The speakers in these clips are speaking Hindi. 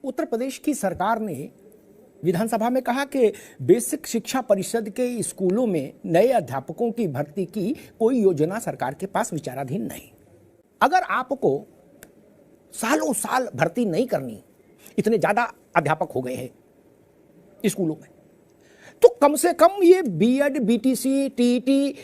उत्तर प्रदेश की सरकार ने विधानसभा में कहा कि बेसिक शिक्षा परिषद के स्कूलों में नए अध्यापकों की भर्ती की कोई योजना सरकार के पास विचाराधीन नहीं। अगर आपको सालों साल भर्ती नहीं करनी, इतने ज्यादा अध्यापक हो गए हैं स्कूलों में, तो कम से कम ये बीएड, बीटीसी, टीईटी,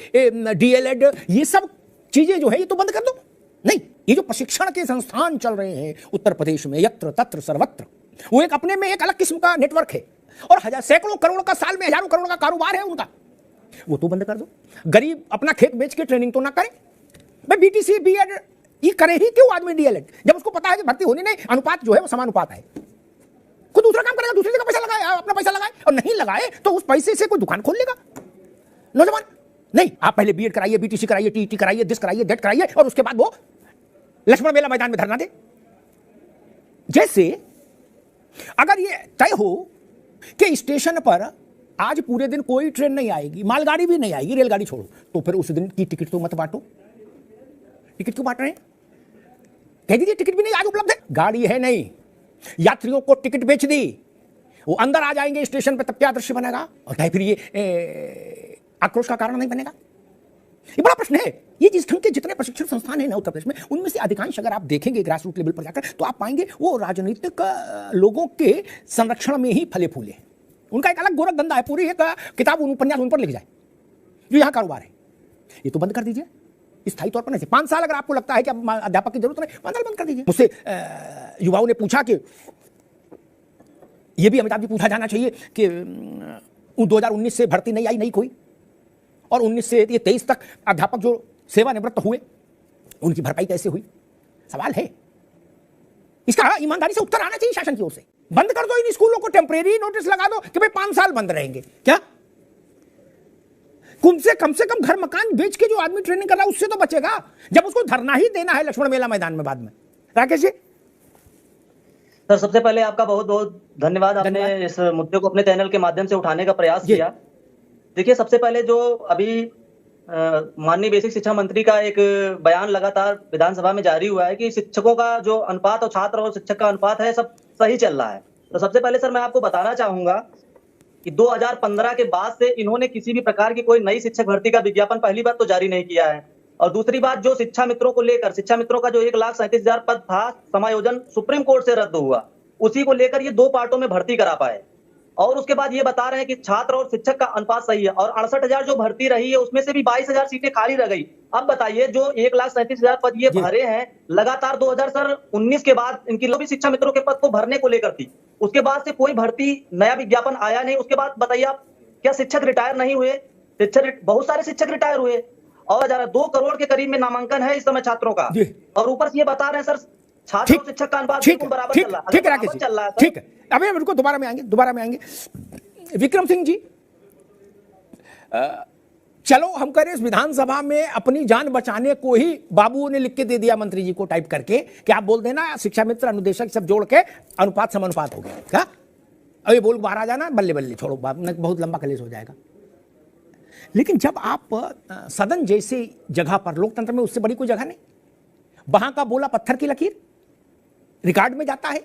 डीएलएड, ये सब चीजें जो है ये तो बंद कर दो। नहीं, ये जो प्रशिक्षण के संस्थान चल रहे हैं उत्तर प्रदेश में यत्र तत्र सर्वत्र, वो एक अपने में एक अलग किस्म का नेटवर्क है और सैकड़ों करोड़ का, साल में हजारों करोड़ का कारोबार है उनका, वो तो बंद कर दो। गरीब अपना खेत बेच के ट्रेनिंग तो ना करे भाई। बीटीसी, बीएड ये करे ही क्यों आदमी डीएलएड, जब उसको पता है कि भर्ती होनी नहीं, अनुपात जो है वो समानुपात है। कोई दूसरा काम करेगा, दूसरी जगह पैसा लगाए, अपना पैसा लगाए, और नहीं लगाए तो उस पैसे से कोई दुकान खोल लेगा नौजवान। नहीं, आप पहले बीएड कराइए, बीटीसी कराइए, टीईटी कराइए, दिस कराइए, दैट कराइए, और उसके बाद वो लक्ष्मण मेला मैदान में धरना दे। जैसे अगर ये तय हो कि स्टेशन पर आज पूरे दिन कोई ट्रेन नहीं आएगी, मालगाड़ी भी नहीं आएगी, रेलगाड़ी छोड़ो, तो फिर उस दिन की टिकट तो मत बांटो। टिकट क्यों बांट रहे हैं? कह दीजिए टिकट भी नहीं आज उपलब्ध है, गाड़ी है नहीं, यात्रियों को टिकट बेच दी, वो अंदर आ जाएंगे स्टेशन पर, तब क्या दृश्य बनेगा? और क्या फिर ये आक्रोश का कारण नहीं बनेगा? ये बड़ा प्रश्न है। ये जिस ढंग के जितने प्रशिक्षण संस्थान है ना उत्तर प्रदेश में, उनमें से अधिकांश अगर आप देखेंगे ग्रास रूट लेवल पर जाकर, तो आप पाएंगे वो राजनीतिक लोगों के संरक्षण में ही फले फूले। उनका एक अलग गोरख धंधा है, पूरी एक किताब उपन्यास उन पर लिख जाए जो यहाँ कारोबार है। ये तो बंद कर दीजिए स्थायी तौर पर। नहीं, 5 साल अगर आपको लगता है कि अब अध्यापक की जरूरत नहीं, 5 साल बंद कर दीजिए। मुझसे युवाओं ने पूछा कि यह भी अमिताभ जी पूछा जाना चाहिए कि 2019 से भर्ती नहीं आई, नहीं कोई, और 19 से 23 तक अध्यापक जो सेवानिवृत्त हुए उनकी भरपाई कैसे हुई? सवाल है, इसका ईमानदारी से उत्तर आना चाहिए शासन की ओर से। बंद कर दो इन स्कूलों को, टेम्परेरी नोटिस लगा दो कि भाई 5 साल बंद रहेंगे। क्या कम से कम घर मकान बेच के जो आदमी ट्रेनिंग कर रहा है उससे तो बचेगा, जब उसको धरना ही देना है लक्ष्मण मेला मैदान में बाद में। राकेश जी। सर, सबसे पहले आपका बहुत बहुत धन्यवाद, आपने इस मुद्दे को अपने चैनल के माध्यम से उठाने का प्रयास किया। देखिए, सबसे पहले जो अभी माननीय बेसिक शिक्षा मंत्री का एक बयान लगातार विधानसभा में जारी हुआ है कि शिक्षकों का जो अनुपात और छात्र और शिक्षक का अनुपात है सब सही चल रहा है। तो सबसे पहले सर मैं आपको बताना चाहूंगा कि 2015 के बाद से इन्होंने किसी भी प्रकार की कोई नई शिक्षक भर्ती का विज्ञापन पहली बात तो जारी नहीं किया है, और दूसरी बात जो शिक्षा मित्रों को लेकर, शिक्षा मित्रों का जो 1,37,000 पद था, समायोजन सुप्रीम कोर्ट से रद्द हुआ, उसी को लेकर ये 2 पार्टों में भर्ती करा पाए। और उसके बाद ये बता रहे हैं कि छात्र और शिक्षक का अनुपात सही है, और 68,000 जो भर्ती रही है उसमें से भी 22,000 सीटें खाली रह गई। अब बताइए, जो 1,37,000 पद ये भरे हैं लगातार 2019 के बाद, इनकी भी शिक्षा मित्रों के पद को भरने को लेकर थी, उसके बाद से कोई भर्ती नया विज्ञापन आया नहीं। उसके बाद बताइए आप, क्या शिक्षक रिटायर नहीं हुए? शिक्षक, बहुत सारे शिक्षक रिटायर हुए, और 2 करोड़ के करीब में नामांकन है इस समय छात्रों का, और ऊपर से ये बता रहे हैं सर छात्र और शिक्षक का अनुपात बिल्कुल बराबर चल रहा है। ठीक है राकेश जी, ठीक है। अभी बिल्कुल दोबारा में आएंगे। विक्रम सिंह जी, चलो हम करें इस विधानसभा में अपनी जान बचाने को ही बाबू ने लिख के दे दिया मंत्री जी को टाइप करके कि आप बोल देना शिक्षा मित्र, अनुदेशक सब जोड़ के अनुपात समानुपात हो गया। क्या अब ये बोल बाहर आ जाना, बल्ले बल्ले छोड़ो, बहुत लंबा कलेश हो जाएगा। लेकिन जब आप सदन जैसे जगह पर, लोकतंत्र में उससे बड़ी कोई जगह नहीं, वहां का बोला पत्थर की लकीर रिकॉर्ड में जाता है,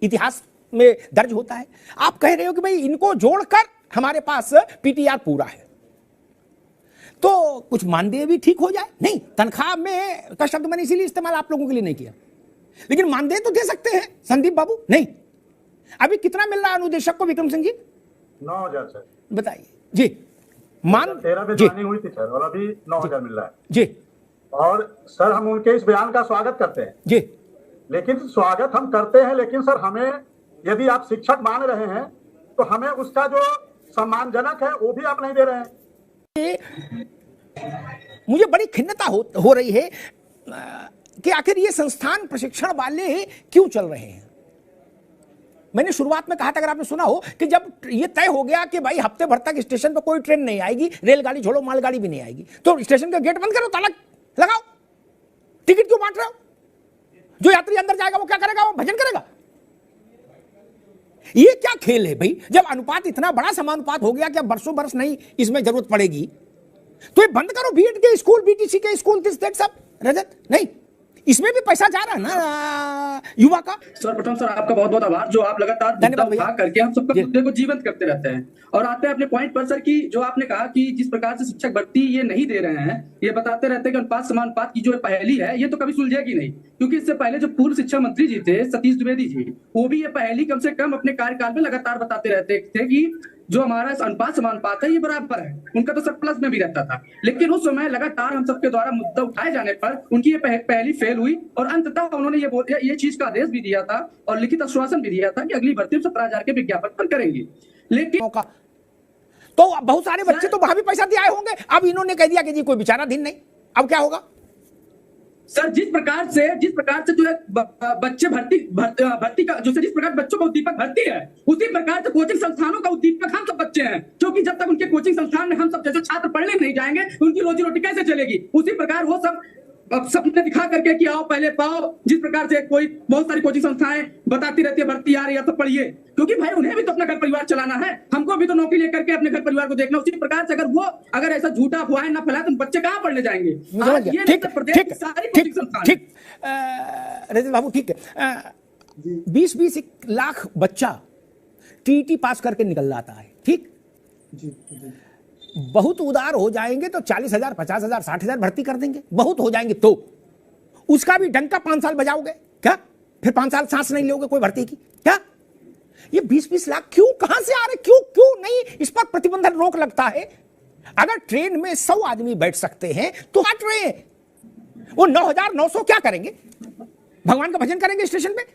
इतिहास में दर्ज होता है। आप कह रहे हो कि भाई इनको जोड़कर हमारे पास पीटीआर पूरा है, तो कुछ मानदेय भी ठीक हो जाए। नहीं, तनख्वाह में का शब्द मैंने इसीलिए इस्तेमाल आप लोगों के लिए नहीं किया, लेकिन मानदेय तो दे सकते हैं संदीप बाबू। नहीं, अभी कितना मिल रहा है अनुदेशक को विक्रम सिंह जी? 9,000 सर। बताइए जी। 13 में ज्वाइनिंग हुई थी सर, और अभी 9,000 मिल रहा है जी। और सर हम उनके इस बयान का स्वागत करते हैं जी, लेकिन स्वागत हम करते हैं, लेकिन सर हमें, यदि आप शिक्षक मान रहे हैं तो हमें उसका जो सम्मानजनक है वो भी आप नहीं दे रहे हैं। मुझे बड़ी खिन्नता हो रही है कि आखिर ये संस्थान प्रशिक्षण वाले क्यों चल रहे हैं। मैंने शुरुआत में कहा था, अगर आपने सुना हो, कि जब ये तय हो गया कि भाई हफ्ते भर तक स्टेशन पर कोई ट्रेन नहीं आएगी, रेलगाड़ी छोड़ो, मालगाड़ी भी नहीं आएगी, तो स्टेशन का गेट बंद करो, ताला लगाओ। टिकट क्यों बांट रहे हो? जो यात्री अंदर जाएगा वो क्या करेगा? वो भजन करेगा। ये क्या खेल है भाई? जब अनुपात इतना बड़ा समानुपात हो गया कि अब बरसों बरस नहीं इसमें जरूरत पड़ेगी, तो ये बंद करो। बीएड के स्कूल, बीटीसी के स्कूल, दिस दैट सब। रजत, नहीं, इसमें भी पैसा जा रहा है ना युवा का। सर प्रथम सर आपका बहुत बहुत आभार, जो आप लगातार मुद्दा उठा करके हम सबका मुद्दे को जीवंत करते रहते हैं। और आते हैं अपने पॉइंट पर सर, कि जो आपने कहा कि जिस प्रकार से शिक्षक भर्ती ये नहीं दे रहे हैं, ये बताते रहते हैं कि अनुपात समानुपात की जो पहली है ये तो कभी सुलझेगी नहीं, क्योंकि इससे पहले जो पूर्व शिक्षा मंत्री जी थे सतीश द्विवेदी जी, वो भी ये पहली कम से कम अपने कार्यकाल में लगातार बताते रहते थे कि जो हमारा अनुपात समानुपात है ये बराबर है। उनका तो सब प्लस में भी रहता था, लेकिन उस समय लगातार हम सबके द्वारा मुद्दा उठाए जाने पर उनकी ये पहली फेल हुई और अंततः उन्होंने ये चीज का आदेश भी दिया था और लिखित आश्वासन भी दिया था कि अगली भर्ती 17,000 के विज्ञापन पर करेंगे। लेकिन तो बहुत सारे बच्चे तो वहां भी पैसा दिए होंगे, अब इन्होंने कह दिया कि जी कोई विचाराधीन नहीं, अब क्या होगा? सर जिस प्रकार से जो है बच्चे भर्ती का जो जिस प्रकार बच्चों का उद्दीपक भर्ती है, उसी प्रकार से कोचिंग संस्थानों का उद्दीपक हम सब बच्चे हैं, क्योंकि जब तक उनके कोचिंग संस्थान में हम सब जैसे छात्र पढ़ने नहीं जाएंगे उनकी रोजी रोटी कैसे चलेगी। उसी प्रकार वो सब सबने दिखा करके कि आओ पहले पाओ, जिस प्रकार से कोई बहुत सारी कोचिंग संस्थाएं बताती रहती है भर्ती आ रही है तो पढ़िए, क्योंकि भाई उन्हें भी तो अपना घर परिवार चलाना है, हमको भी तो नौकरी लेकर के अपने घर परिवार को देखना। उसी प्रकार से अगर ऐसा झूठा अफवाहें ना फैलाए तो बच्चे कहां पढ़ने जाएंगे। ठीक रजत बाबू, ठीक है, 20-20 लाख बच्चा टीटी पास करके निकल जाता है, ठीक, बहुत उदार हो जाएंगे तो 40,000, 50,000, 60,000 भर्ती कर देंगे, बहुत हो जाएंगे तो उसका भी डंका 5 साल बजाओगे क्या? फिर 5 साल सांस नहीं लोगे कोई भर्ती की क्या? ये 20-20 लाख क्यों, कहां से आ रहे, क्यों नहीं इस पर प्रतिबंधन रोक लगता है? अगर ट्रेन में 100 आदमी बैठ सकते हैं तो हट रहे हैं, वो 9,900 क्या करेंगे? भगवान का भजन करेंगे स्टेशन पे?